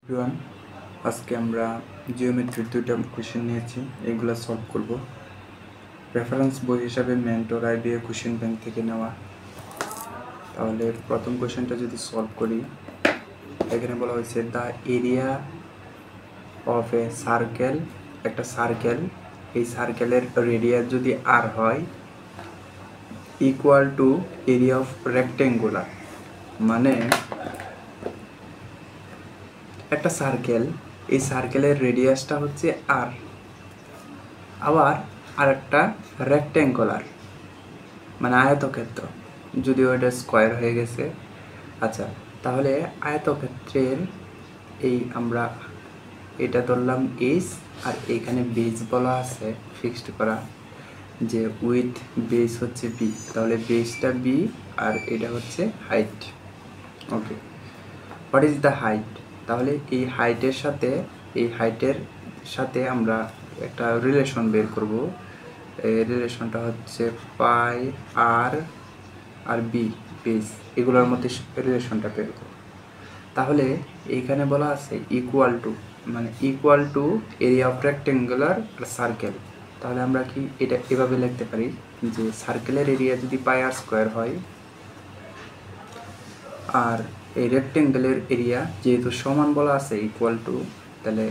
Everyone, আজকে আমরা জিওমেট্রির দুইটা কোশ্চেন নিয়েছি, এগুলো সলভ করব। রেফারেন্স বই হিসাবে মেন্টর আইবিএ কোশ্চেন ব্যাংক থেকে নেওয়া। তাহলে প্রথম কোশ্চেনটা যদি সলভ করি, এখানে বলা হয়েছে the area of A circle, একটা সার্কেল, এই সার্কেলের রেডিয়াস যদি আর হয় equal to area of rectangular, মানে একটা সার্কেল, এই সার্কেলের রেডিয়াসটা হচ্ছে আর, আবার আরেকটা রেক্টেঙ্গুলার মানে আয়তক্ষেত্র, যদিও এটা স্কোয়ার হয়ে গেছে। আচ্ছা, তাহলে আয়তক্ষেত্রের এই আমরা এটা ধরলাম এইচ, আর এখানে বেস বলা আছে ফিক্সড করা যে উইথ বেস হচ্ছে বি, তাহলে বেসটা বি আর এটা হচ্ছে height. Okay, what is the height? তাহলে এই হাইটের সাথে আমরা একটা রিলেশন বের করব। এই রিলেশনটা হচ্ছে পাই আর বি বেস, এগুলোর মধ্যে রিলেশনটা বের করব। তাহলে এইখানে বলা আছে ইকুয়াল টু, মানে equal to area of rectangular circle. তাহলে আমরা কি এটা এভাবে লিখতে পারি যে সার্কেলের এরিয়া যদি পাই আর স্কোয়ার হয়, আর এই রেক্টেঙ্গেলের এরিয়া যেহেতু সমান বলা আছে ইকুয়াল টু, তাহলে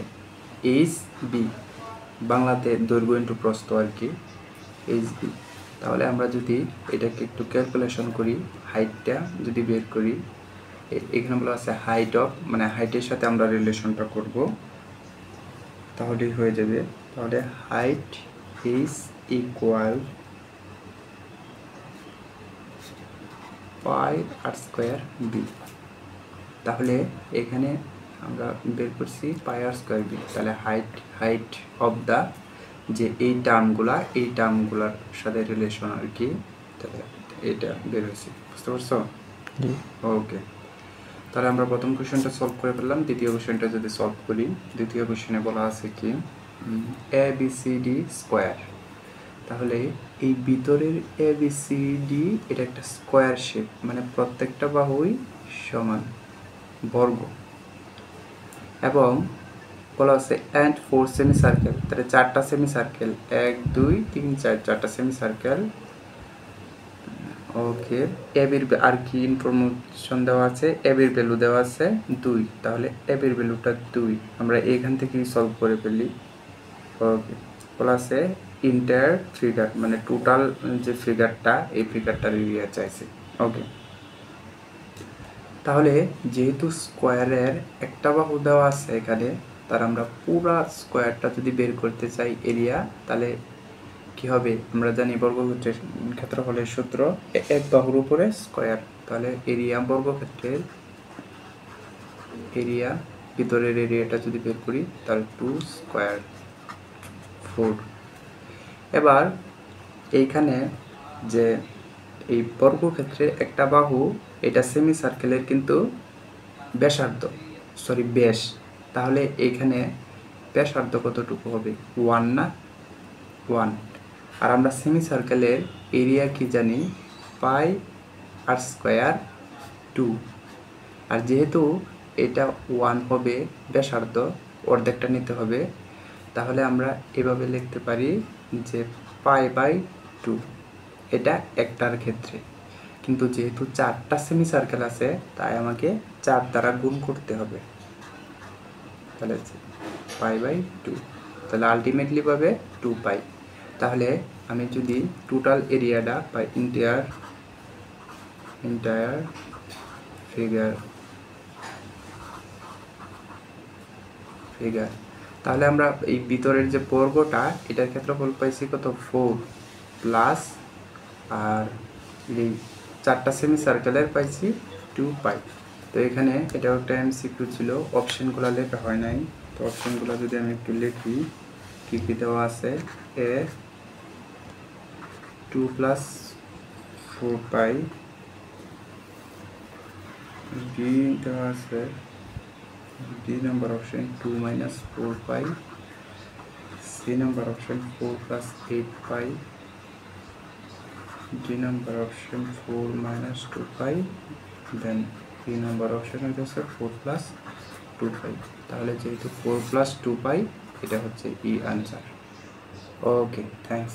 এইচ বি, বাংলাতে দৈর্ঘ্য ইন্টু প্রস্থ আর কি, এইচ বি। তাহলে আমরা যদি এটাকে একটু ক্যালকুলেশন করি, হাইটটা যদি বের করি, এখানে বলা আছে হাইট অফ, মানে হাইটের সাথে আমরা রিলেশনটা করব, তাহলেই হয়ে যাবে। তাহলে height is equal pi r square b. তাহলে এখানে আমরা বের করছি পাই আর স্কোয়ার বি, তাহলে হাইট অফ দ্য যে এই টার্মগুলার সাথে রিলেশন আর কি, তাহলে এটা বের হয়েছে। বুঝতে পারছো? ওকে, তাহলে আমরা প্রথম কোশ্চেনটা সলভ করে ফেললাম। দ্বিতীয় কোশ্চেনটা যদি সলভ করি, দ্বিতীয় কোশ্চেনে বলা আছে কি A B C D square. তাহলে এই ভিতরের এ বি সি ডি এটা একটা স্কোয়ার শেপ, মানে প্রত্যেকটা বাহুই সমান বর্গ, এবং বলা আছে অ্যান্ড 4 সেমি সার্কেল, তাহলে 4টা সেমি সার্কেল, 1 2 3 4, 4টা সেমি সার্কেল। ওকে, এবির আর কি ইনফরমেশন দেওয়া আছে, এবির ভ্যালু দেওয়া আছে 2, তাহলে এবির ভ্যালুটা 2 আমরা এখান থেকেই সলভ করে ফেলি। ওকে, বলা আছে ইন্টায়ার ফিগার, মানে টোটাল যে ফিগারটা, এই ফিগারটার এরিয়া চাইছে। ওকে, তাহলে যেহেতু স্কোয়ারের একটা বাহু দেওয়া আছে এখানে, তার আমরা পুরা স্কোয়ারটা যদি বের করতে চাই এরিয়া, তাহলে কি হবে? আমরা জানি বর্গক্ষেত্রের ক্ষেত্রফলের সূত্র এক বাহুর উপরে স্কোয়ার, তাহলে এরিয়া বর্গক্ষেত্রের এরিয়া, ভিতরের এরিয়াটা যদি বের করি তাহলে 2 স্কোয়ার 4। এবার এইখানে যে এই বর্গক্ষেত্রে একটা বাহু, এটা সেমি সার্কেলের কিন্তু ব্যাসার্ধ, ব্যাস, তাহলে এইখানে ব্যাসার্ধ কতটুকু হবে? 1 না? 1। আর আমরা সেমি সার্কেলের এরিয়া কি জানি? পাই আর স্কোয়ার 2, আর যেহেতু এটা 1 হবে ব্যাসার্ধ, অর্ধেকটা নিতে হবে, তাহলে আমরা এভাবে লিখতে পারি যে পাই বাই 2, এটা একটার ক্ষেত্রে। কিন্তু যেহেতু 4টা সেমি সার্কেল আছে, তাই আমাকে 4 দ্বারা গুণ করতে হবে, তাহলে পাই বাই 2, তাহলে আলটিমেটলি পাবে 2 পাই। তাহলে আমি যদি টোটাল এরিয়াটা পাই ইন্টায়ার ফিগার, তাহলে আমরা এই ভিতরের যে বর্গটা, এটার ক্ষেত্রফল পাইছি কত? 4 প্লাস, আর এই 4টা সেমি সার্কেলের পাইছি 2 পাই। তো এখানে এটাও একটা এমসিকিউ ছিল, অপশনগুলো লেখা হয় নাই, তো অপশনগুলো যদি আমি একটু লিখি, কী কী দেওয়া আছে? এ 2 প্লাস 4 পাই, বি দেওয়া আছে বি নাম্বার অপশন 2 মাইনাস 4 পাই, সি নাম্বার অপশন 4 প্লাস 8 পাই, ডি নাম্বার অপশন 4 মাইনাস 2 পাই, দেন বি নাম্বার অপশন হচ্ছে 4 প্লাস টু পাই। তাহলে যেহেতু 4 + 2 পাই, এটা হচ্ছে ই আনসার। ওকে, থ্যাংকস।